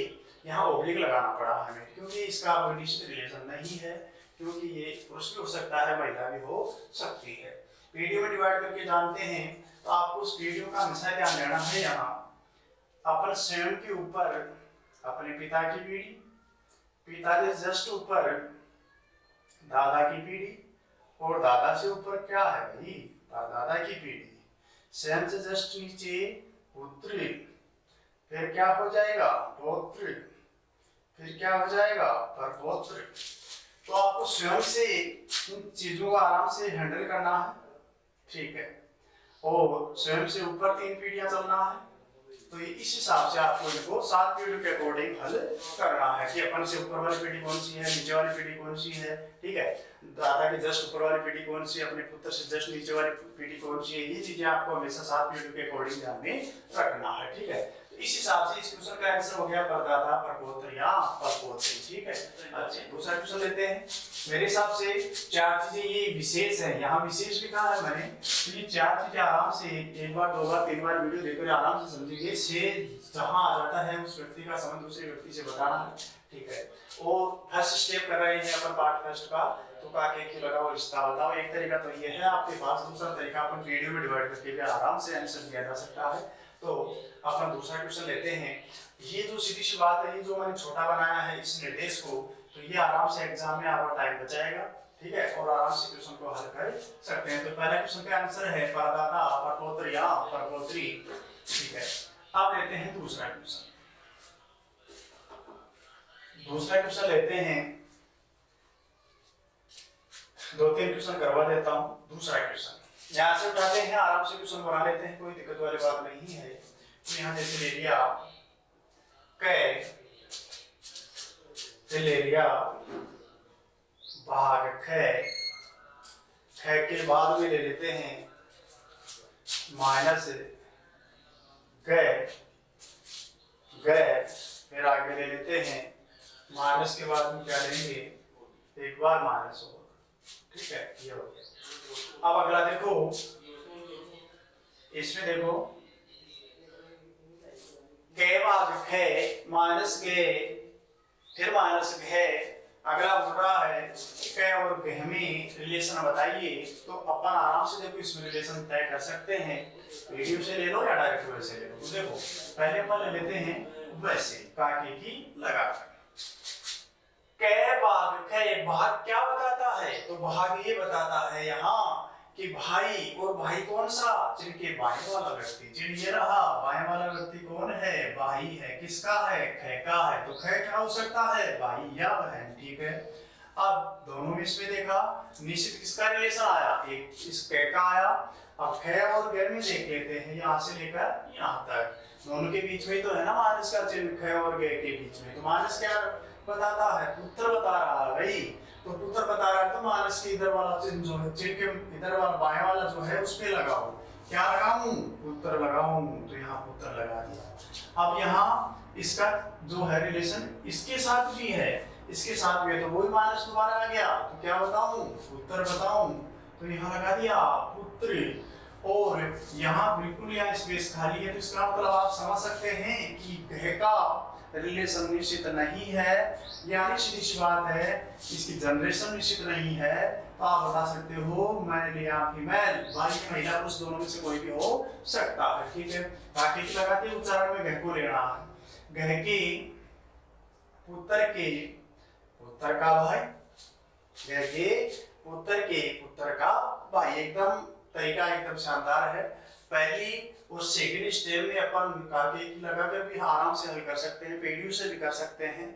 यहाँ ओब्लिक लगाना पड़ा हमें, क्योंकि इसका कोई निश्चित रिलेशन नहीं है, क्योंकि ये पुरुष भी हो सकता है महिला भी हो सकती है। पीडीओ में डिवाइड करके जानते हैं, तो आपको उस पीडीओ का हमेशा ध्यान देना है। यहाँ अपन स्वयं के ऊपर अपने पिता की पीढ़ी, पिता के जस्ट ऊपर दादा की पीढ़ी और दादा से ऊपर क्या है भाई? दादा की पीढ़ी। स्वयं से जस्ट नीचे पुत्र, फिर क्या हो जाएगा? पौत्र, फिर क्या हो जाएगा? परपौत्र। तो आपको स्वयं से इन चीजों को आराम से हैंडल करना है। ठीक है, और स्वयं से ऊपर 3 पीढ़ियां चलना है, तो ये इस हिसाब से आपको इनको 7 पीढ़ियों के अकॉर्डिंग हल करना है कि अपन से ऊपर वाली पीढ़ी कौन सी है, नीचे वाली पीढ़ी कौन सी है। ठीक है, दादा के जस्ट ऊपर वाली पीढ़ी कौन सी है, अपने पुत्र से जस्ट नीचे वाली पीढ़ी कौन सी है, ये चीजें आपको हमेशा 7 पीढ़ियों के अकॉर्डिंग ध्यान में रखना है। ठीक है, तो इस हिसाब से इस क्वेश्चन का आंसर हो गया परदादा परपोत्र या परपोत्री। ठीक है। अच्छा दूसरा क्वेश्चन लेते हैं। मेरे हिसाब से चार चीजें ये विशेष है, यहाँ विशेष लिखा है मैंने, तो ये चार चीजें आराम से एक बार दो बार तीन बार वीडियो देखकर आराम से समझिए। से जहां आ जाता है उस व्यक्ति का संबंध दूसरे व्यक्ति से बताना है। ठीक है। और फर्स्ट स्टेप कर रहे हैं अपन पार्ट फर्स्ट का, तो काके की लगाओ रिश्ता बताओ। एक तरीका तो ये है आपके पास, दूसरा तरीका अपन वीडियो में डिवाइड करके भी आराम से आंसर दिया जा सकता है। तो अपन दूसरा क्वेश्चन लेते हैं। ये जो सीधी सी बात है, ये जो मैंने छोटा बनाया है इस निर्देश को, तो ये आराम से एग्जाम में आपका टाइम बचाएगा। ठीक है। और आराम से क्वेश्चन को हल कर सकते हैं। तो पहला क्वेश्चन का आंसर है परदादा परपोत्र या परपोत्री। ठीक है। अब लेते हैं दूसरा क्वेश्चन। दूसरा क्वेश्चन लेते हैं, दो तीन क्वेश्चन करवा देता हूं। दूसरा क्वेश्चन यहां से उठाते हैं, आराम से क्वेश्चन बना लेते हैं, कोई दिक्कत वाली बात नहीं है। तो यहां जैसे ले लिया कै, फिर ले लिया भाग ख, ख के बाद में ले लेते हैं माइनस गै, गै, फिर आगे ले लेते हैं माइनस के बाद में क्या लेंगे, एक बार माइनस होगा। ठीक है, ये हो गया। अब अगला देखो, इसमें देखो कै भाग ख माइनस गे, फिर माइनस घ। अगला बोल रहा है कै और घ में रिलेशन बताइए। तो अपन आराम से देखो इसमें रिलेशन तय कर सकते हैं। वीडियो से ले लो या डायरेक्ट वैसे ले लो। तो देखो पहले अपन ले लेते हैं वैसे काके की लगाकर। कै भाग ख, भाग क्या बताता है, तो भाग ये बताता है यहाँ कि भाई, और भाई कौन सा, जिनके बाएं वाला व्यक्ति, जिन ये रहा बाएं वाला व्यक्ति कौन है, भाई है। किसका है, ख का है। तो ख क्या हो सकता है, भाई या बहन। ठीक है। अब दोनों में इसमें देखा निश्चित किसका रिलेशन आया, एक इस क का आया। अब ख और गैर में देख लेते हैं, यहाँ से लेकर यहाँ तक दोनों के बीच में तो है ना माइनस का चिन्ह, ख और ग के बीच में। तो माइनस क्या बताता है, पुत्र बता रहा है भाई। तो पुत्र बता रहा है तो माइनस के इधर वाला चिन्ह जो है, चिन्ह के इधर वाला बाएं वाला जो है उस पे लगाओ। क्या लगाऊं, पुत्र लगाऊं। तो यहाँ पुत्र लगा दिया। अब यहाँ इसका जो है रिलेशन इसके साथ भी है, इसके साथ भी है, तो वही माइनस दोबारा आ गया। तो क्या बताऊं, पुत्र बताऊं। तो यहाँ लगा दिया पुत्र। और यहाँ बिल्कुल यहाँ स्पेस खाली है, तो इसका मतलब आप समझ सकते हैं कि घ का रिलेशन निश्चित नहीं है, यानी सीधी सी बात है इसकी जनरेशन निश्चित नहीं है। तो आप बता सकते हो मैल या फीमेल, भाई महिला पुरुष दोनों में से कोई भी हो सकता है। ठीक है। बाकी लगाते हैं उच्चारण में घ को लेना है। घ के पुत्र का भाई, घ के पुत्र का भाई। एकदम तरीका एकदम शानदार है। पहली और सेकंड स्टेप में अपन काके की लगाकर भी आराम से हल कर सकते हैं, वीडियो से भी कर सकते हैं।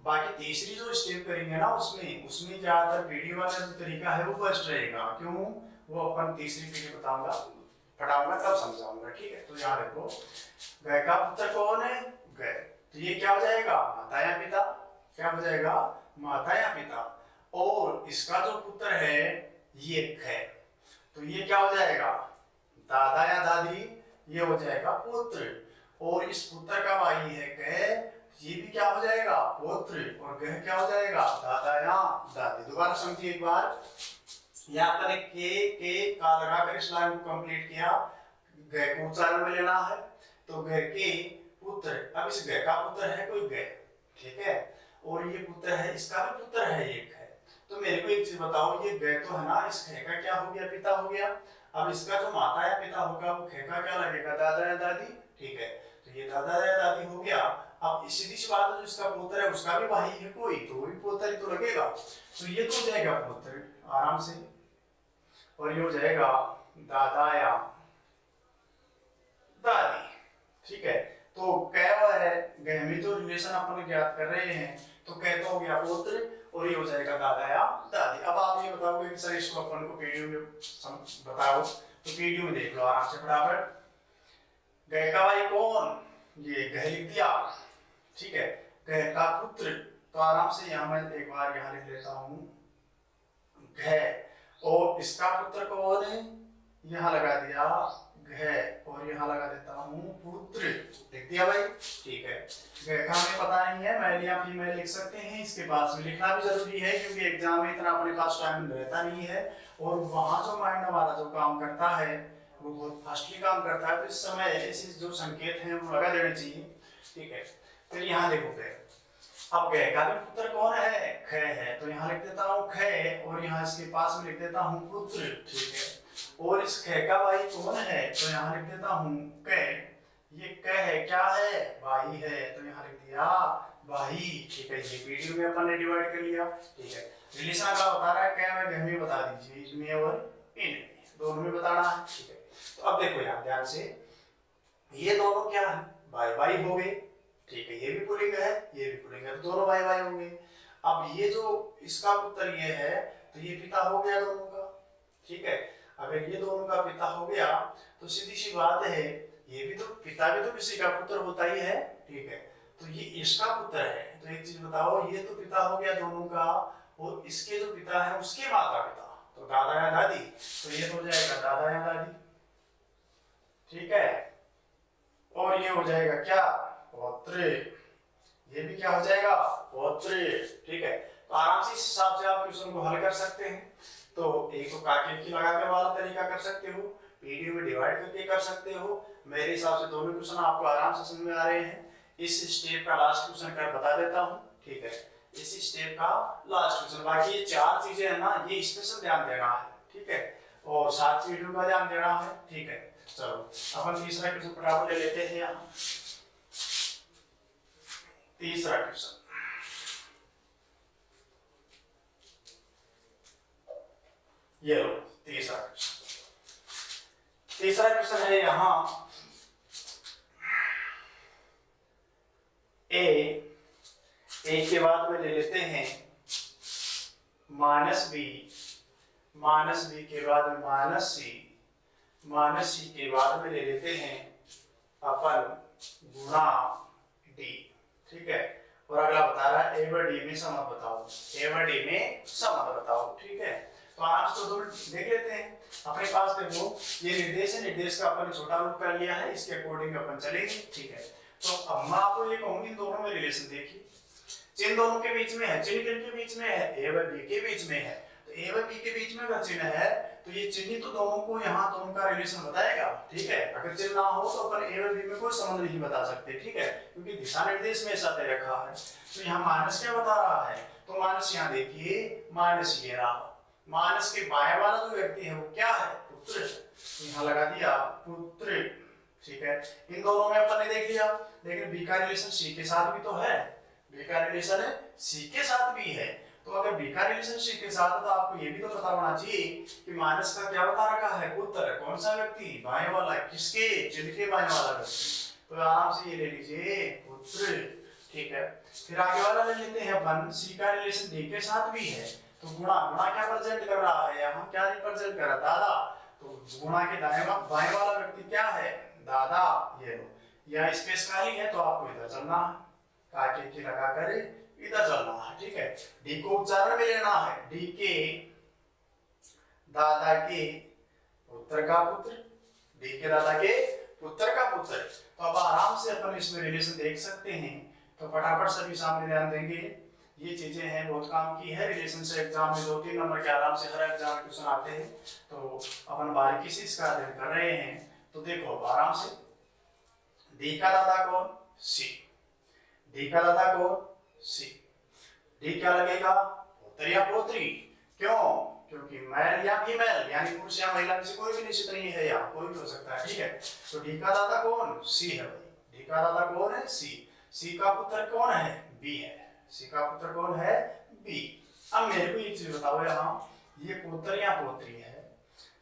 बाकी तीसरी जो स्टेप करेंगे ना उसमें ज्यादातर वीडियो वाला जो तरीका है वो बेस्ट रहेगा। क्यों, वो अपन तीसरी वीडियो पढ़ाऊंगा तब समझाऊंगा। ठीक है। तो यहाँ देखो गाय का पुत्र कौन है, गाय। तो ये क्या हो जाएगा, माता या पिता। क्या हो जाएगा, माता या पिता। और इसका जो पुत्र है ये है, तो ये क्या हो जाएगा, दादा या दादी। ये हो जाएगा पुत्र। और इस पुत्र का भाई है गह, ये भी क्या हो जाएगा, पुत्र। और गह क्या हो जाएगा, दादा या दादी। दोबारा समझिए एक बार। यहाँ पर एक के का लगाकर इस लाइन को कंप्लीट किया। गह को उच्चारण में लेना है, तो गह के पुत्र। अब इस गह का पुत्र है कोई गह, ठीक है। और ये पुत्र है, इसका भी पुत्र है एक है। तो मेरे को एक चीज बताओ, ये गह तो है ना, इस ख का क्या हो गया, पिता हो गया। अब इसका जो माता या पिता होगा वो ख का क्या लगेगा, दादा या दादी। ठीक है। तो ये दादा या दादी हो गया। अब सीधी सी बात है, जो इसका पुत्र है उसका भी भाई है कोई, तो वो भी पुत्र ही तो लगेगा। तो ये तो हो जाएगा पुत्र आराम से, और ये हो जाएगा दादा या दादी। ठीक है। तो क्या है, गहमी तो रिलेशन अपन ज्ञात कर रहे हैं, तो कहता हो गया पुत्र, और ये हो जाएगा दादा या दादी। अब आप ये बताओगे कि सर इसको अपन को पीडीयू में बताओ, तो पीडीयू में देख लो आराम से फटाफट। गह का भाई कौन, ये गह लिख दिया। ठीक है। गह का पुत्र, तो आराम से यहाँ मैं एक बार यहाँ लिख लेता हूँ गह। और इसका पुत्र कौन है, यहाँ लगा दिया घ और यहाँ लगा देता हूँ पुत्र, लिख दिया भाई, ठीक है। घ का हमें पता नहीं है, मेल या फीमेल लिख सकते हैं, इसके पास में लिखना भी जरूरी है क्योंकि एग्जाम में इतना अपने पास टाइम रहता नहीं है और वहाँ जो माइंड हमारा जो काम करता है वो बहुत फास्टली काम करता है, तो इस समय ऐसे जो संकेत हैं वो लगा देने चाहिए, ठीक है। फिर यहाँ देखो घ, अब घ का भी पुत्र कौन है, ख है, तो यहाँ लिख देता हूँ ख और यहाँ इसके पास में लिख देता हूँ पुत्र, ठीक है। और इस ख का भाई कौन है, तो यहाँ लिख देता हूँ क, ये क है क्या है, भाई है, तो यहाँ लिख दिया भाई, ठीक है। ये वीडियो में अपन ने डिवाइड कर लिया, ठीक है। रिलेशन का बता रहा है, क्या है घर में बता दीजिए, इसमें और इनमें दोनों में बताना है, ठीक है। तो अब देखो यहाँ ध्यान से, ये दोनों क्या है, भाई भाई हो गए, ठीक है। ये भी पुल्लिंग है, ये भी पुल्लिंग है, तो दोनों भाई भाई होंगे। अब ये जो इसका पुत्र ये है, तो ये पिता हो गया दोनों का, ठीक है। अगर ये दोनों का पिता हो गया तो सीधी सी बात है, ये भी तो पिता भी तो किसी का पुत्र होता ही है, ठीक है। तो ये इसका पुत्र है, तो एक चीज बताओ, ये तो पिता हो गया दोनों का और इसके जो पिता है उसके माता पिता, तो दादा या दादी, तो ये हो जाएगा दादा या दादी, ठीक है। और ये हो जाएगा क्या, पौत्र, ये भी क्या हो जाएगा, पौत्र, ठीक है। तो आराम से इस हिसाब से आप क्वेश्चन को हल कर सकते हैं। तो एक को काके की लगा के वाला तरीका कर सकते हो, पीडीएफ में डिवाइड करके कर सकते हो। मेरे हिसाब से दोनों क्वेश्चन आपको आराम से समझ में आ रहे हैं। इस स्टेप का लास्ट क्वेश्चन कर बता देता हूँ, ठीक है। इस स्टेप का लास्ट क्वेश्चन, बाकी ये चार चीजें है ना, ये स्पेशल ध्यान देना है, ठीक है। और 7 वीडियो का ध्यान देना है, ठीक है। चलो अपन तीसरा क्वेश्चन फटाफट ले लेते हैं। यहाँ तीसरा क्वेश्चन, ये लो तीसरा क्वेश्चन। तीसरा क्वेश्चन है यहाँ ए के बाद में ले लेते हैं -b, -b के बाद में -c के बाद में ले लेते हैं अपन गुणा d, ठीक है। और अगला बता रहा है a व d में समत बताओ, a व d में समत बताओ, ठीक है। तो आप तो देख लेते हैं अपने पास में वो ये निर्देश है, निर्देश का अपन छोटा रूप कर लिया है, इसके अकॉर्डिंग अपन चलेंगे, ठीक है। तो अब मैं आपको ये कहूंगी इन दोनों में रिलेशन देखिए, चिन्ह दोनों के बीच में है, चिन्ह किनके बीच में है, a व b के बीच में है। तो a व b के बीच में अगर चिन्ह है तो ये चिन्ह तो दोनों को यहाँ दोनों का रिलेशन बताएगा, ठीक है। अगर चिन्ह ना हो तो अपन a व b में कोई संबंध नहीं बता सकते, ठीक है, क्योंकि दिशा निर्देश में ऐसा दे रखा है। तो यहाँ माइनस क्या बता रहा है, तो माइनस यहाँ देखिए, माइनस ये रहा, माइनस के बाएं वाला जो व्यक्ति है वो क्या है, पुत्र, तो यहाँ लगा दिया पुत्र, ठीक है। इन दोनों में अपन ने देख लिया, लेकिन b का रिलेशन c के साथ भी तो है, b का रिलेशन c के साथ भी है। तो अगर b का रिलेशन c के साथ है तो आपको ये भी तो पता होना चाहिए कि माइनस का क्या बता रखा है, पुत्र, कौन सा व्यक्ति, बाएं वाला, किसके, चिन्ह के बाएं वाला व्यक्ति। तो आराम से ये ले लीजिए पुत्र, ठीक है। फिर आगे वाला ले लेते हैं अपन, c का रिलेशन d के साथ भी है, तो गुणा, गुणा क्या प्रेजेंट कर रहा है यहाँ, क्या रिप्रेजेंट कर रहा है, दादा। तो गुणा के बाएं वाला व्यक्ति क्या है, दादा, ये लो। यहाँ स्पेस खाली है तो आपको इधर चलना है, काटे की लगा कर इधर चलना है, ठीक है। डी को उच्चारण में लेना है, डी के दादा के पुत्र का पुत्र, डी के दादा के पुत्र का पुत्र। तो अब आराम से अपन इसमें रिलेशन देख सकते हैं। तो फटाफट सभी सामने ध्यान देंगे, ये चीजें हैं, बहुत काम की है रिलेशन से। एग्जाम में 2-3 नंबर के आराम से हर एग्जाम में क्वेश्चन आते हैं, तो अपन बारीकी से इसका अध्ययन कर रहे हैं। तो देखो आराम से, डी का दादा कौन, सी, डी का दादा कौन, सी, डी क्या लगेगा, पुत्र या पोत्री, क्यों, क्योंकि मेल या फीमेल यानी पुरुष या महिला में से कोई भी निश्चित नहीं है, यहाँ कोई भी हो सकता है, ठीक है। तो डी का दादा कौन, सी है भाई, डी का दादा कौन है, सी, सी का पुत्र कौन है, बी है, सी का पुत्र कौन है, बी। अब मेरे को ये चीज बताओ, यहाँ ये पुत्र या पोत्री है,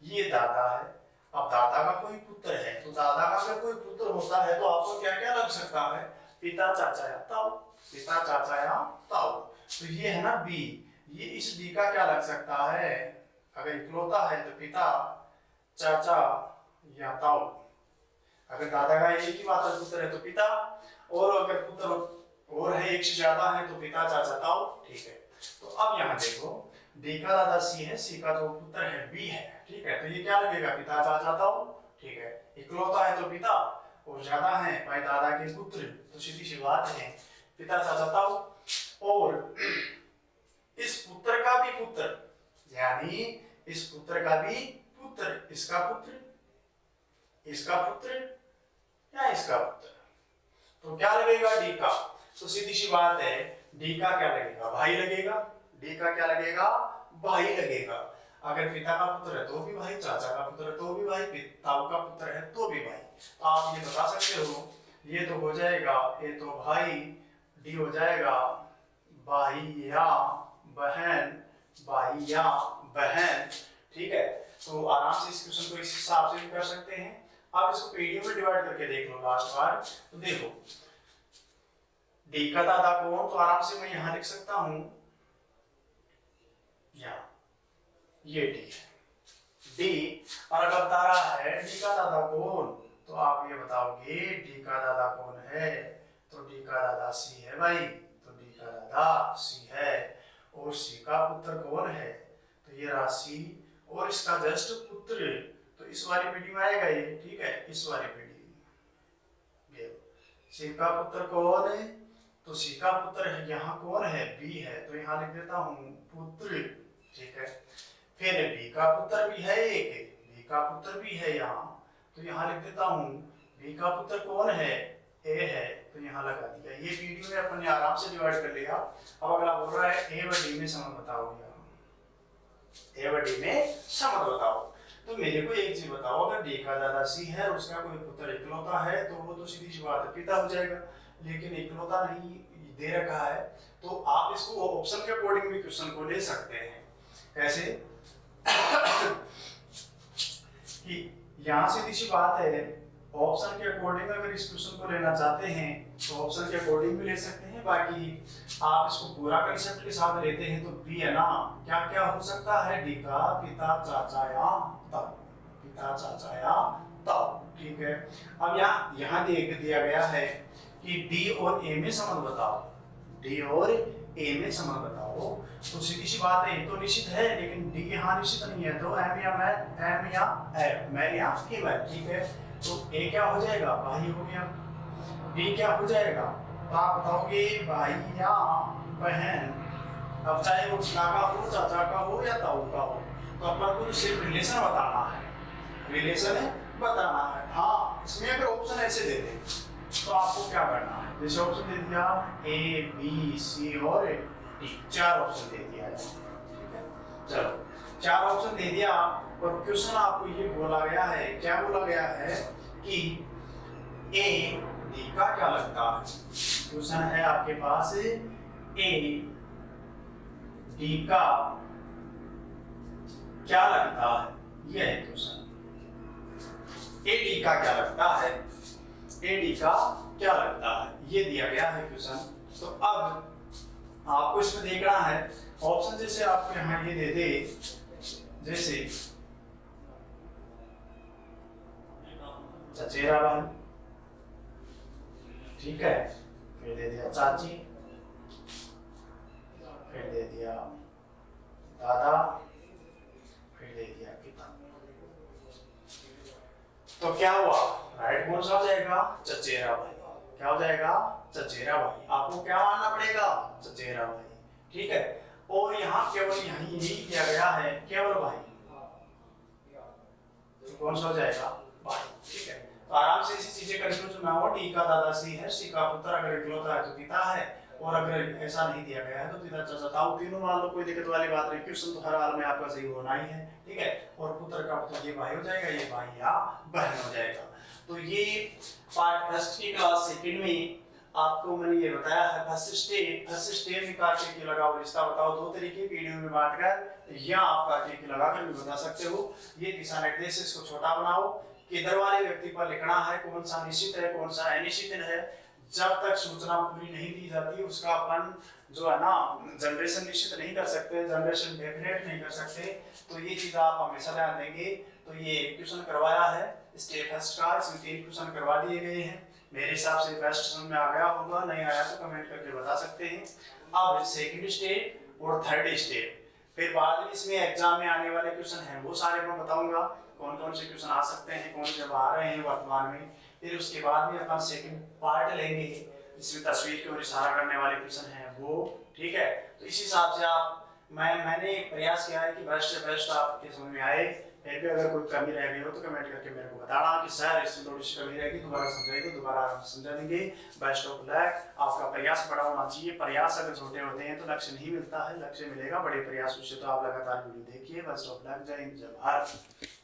ये दादा है। अब दादा का कोई पुत्र है, तो दादा का अगर कोई पुत्र होता है तो आपको क्या क्या लग सकता है, पिता, चाचा या ताऊ, पिता, चाचा या ताऊ। तो ये है ना बी, ये इस बी का क्या लग सकता है, अगर इकलौता है तो पिता, चाचा या ताऊ। अगर दादा का एक ही मात्र पुत्र है तो पिता, और अगर पुत्र और है एक से ज्यादा है तो पिता, चाचा, ताऊ, ठीक है। तो अब यहाँ देखो, डी का दादा सी है, सी का जो पुत्र है बी है, ठीक है। तो ये क्या लगेगा, पिता, चाचा, ताऊ, ठीक है, इकलौता है तो पिता, और ज्यादा है भाई दादा के पुत्र, तो सीधी सी बात है पिता चाचा ताऊ। और इस पुत्र का भी पुत्र, यानी इस पुत्र का भी पुत्र, इसका पुत्र, इसका पुत्र या इसका पुत्र, तो क्या लगेगा डी का। तो सीधी सी बात है डी का क्या लगेगा, भाई लगेगा। डी का क्या लगेगा, भाई लगेगा। अगर पिता का पुत्र है तो भी भाई, चाचा का पुत्र है तो भी भाई, ताऊ का पुत्र है तो भी भाई। आप ये बता सकते हो, ये तो हो जाएगा, ये तो भाई, डी हो जाएगा भाई या बहन, भाई या बहन। ठीक है, तो आराम से इस क्वेश्चन को इस हिसाब से भी कर सकते हैं। अब इसको पीडीएफ में डिवाइड करके देख लो लास्ट बार। तो देखो डी का दादा कौन, तो आराम से मैं यहां लिख सकता हूं, या ये डी है, डी। और अगर बता रहा है डी का दादा कौन, तो आप ये बताओगे डी का दादा कौन है, तो डी का दादा सी है भाई, तो डी का दादा सी है। और सी का पुत्र कौन है, तो ये राशि, और इसका जस्ट पुत्र, तो इस वाली पीढ़ी में आएगा ये। ठीक है, इस वाली पीढ़ी, सी का पुत्र कौन है, तो सी का पुत्र है यहाँ कौन है, बी है, तो यहाँ लिख देता हूँ पुत्र। ठीक है, फिर बी का पुत्र भी है एक, बी का पुत्र भी है यहाँ, तो यहाँ लिख देता हूँ बी का पुत्र कौन है, ए है, तो यहाँ लगा दिया। ये वीडियो में अपन ने आराम से डिवाइड कर लिया। अब अगला बोल रहा है ए व डी में संबंध बताओ, ए व डी में संबंध बताओ। तो मेरे को एक चीज बताओ, अगर डी का दादा सी है और उसका कोई पुत्र इकलौता है, तो वो तो सीधी सी बात है पिता हो जाएगा, लेकिन इकलौता नहीं दे रखा है, तो आप इसको ऑप्शन के अकॉर्डिंग भी क्वेश्चन को ले सकते हैं। कैसे कि यहाँ सीधी सी बात है, ऑप्शन के अकॉर्डिंग अगर इस क्वेश्चन को लेना चाहते हैं तो ऑप्शन के अकॉर्डिंग भी ले सकते हैं। बाकी आप इसको पूरा कंसेप्ट के साथ लेते हैं तो बी है ना, क्या क्या हो सकता है, डी का पिता चाचा या ताऊ, पिता चाचा या ताऊ। ठीक है, अब यहाँ देख दिया गया है कि डी और ए में संबंध बताओ, डी और ए में संबंध बताओ। तो सीधी सी बात है, तो निश्चित है, लेकिन डी यहाँ निश्चित नहीं है, तो एम या मैं, एम या एफ, मेल या फीमेल। ठीक है, तो ए क्या हो जाएगा, भाई हो गया। बी क्या हो जाएगा, तो आप बताओगे भाई या बहन। अब चाहे वो पिता का हो, चाचा का हो या ताऊ का हो, तो अपन को सिर्फ रिलेशन बताना है, रिलेशन बताना है। हाँ, इसमें अगर ऑप्शन ऐसे दे दें तो आपको क्या करना है, जैसे ऑप्शन दे दिया ए बी सी और डी, 4 ऑप्शन दे दिया है। ठीक है, चलो 4 ऑप्शन दे दिया, और क्वेश्चन आपको ये बोला गया है, क्या बोला गया है कि ए डी का क्या लगता है। क्वेश्चन है आपके पास, ए डी का क्या लगता है, ये है क्वेश्चन। ए डी का क्या लगता है, ए डी का क्या लगता है, ये दिया गया है क्वेश्चन। तो अब आपको इसमें देखना है ऑप्शन, जैसे आपको यहाँ ये दे दे, जैसे चचेरा भाई, ठीक है, फिर दे दिया चाची, फिर दे दिया दादा, फिर दे दिया पिता। तो क्या हुआ, राइट कौन सा हो जाएगा, चचेरा भाई। क्या हो जाएगा, चचेरा भाई। आपको क्या मानना पड़ेगा, चचेरा भाई। ठीक है, और यहाँ केवल यही किया गया है, केवल भाई, तो कौन सा हो जाएगा, भाई। ठीक है, तो आराम से ऐसी चीजें कंफ्यूज ना हो। डी का दादा सी है, सी का पुत्र अगर इकलौता है तो पिता है, और अगर ऐसा नहीं दिया गया है तो पिता चाचा ताऊ, तीनों मान लो, कोई दिक्कत वाली बात नहीं। क्वेश्चन तो हर हाल में आपका सही होना ही है। ठीक है, और पुत्र का पुत्र ये भाई हो जाएगा, ये भाई या बहन हो जाएगा। तो ये पार्ट फर्स्ट की क्लास सेकंड में आपको मैंने ये बताया है, फर्स्ट स्टेप में कार्य की लगाओ रिश्ता बताओ, 2 तरीके वीडियो में बांटकर, या आप कार्य की लगाकर भी बता सकते हो। ये दिशा निर्देश, इसको छोटा बनाओ, किधर वाले व्यक्ति पर लिखना है, कौन सा निश्चित है, कौन सा अनिश्चित है। जब तक सूचना पूरी नहीं दी जाती, उसका अपन जो है ना जनरेशन निश्चित नहीं कर सकते, जनरेशन डेफिनेट नहीं कर सकते। तो ये चीज आप हमेशा ध्यान देंगे। तो ये क्वेश्चन करवाया है स्टेप फर्स्ट का, इसमें 3 क्वेश्चन करवा दिए गए हैं। मेरे हिसाब से फर्स्ट समझ में आ गया होगा, नहीं आया तो कमेंट करके बता सकते हैं। अब सेकंड स्टेप और थर्ड स्टेप, फिर बाद में इसमें एग्जाम में आने वाले क्वेश्चन हैं वो सारे मैं बताऊंगा, कौन कौन से क्वेश्चन आ सकते हैं, कौन से आ रहे हैं वर्तमान में। फिर उसके बाद में अपन सेकंड पार्ट लेंगे जिसमें तस्वीर की ओर इशारा करने वाले क्वेश्चन हैं वो, ठीक है। तो इस हिसाब से आप मैंने एक प्रयास किया है कि बेस्ट से बेस्ट आपके समझ में आए। फिर भी अगर कोई कमी रह गई हो तो कमेंट करके मेरे को बताना कि सर इसमें थोड़ी सी कमी रहेगी, दोबारा समझाइए, दोबारा समझा देंगे। Best of luck. आपका प्रयास बड़ा होना चाहिए, प्रयास अगर छोटे होते हैं तो लक्ष्य नहीं मिलता है, लक्ष्य मिलेगा बड़े प्रयासों से। तो आप लगातार वीडियो देखिए। Best of luck. जय हिंद, जय भारत।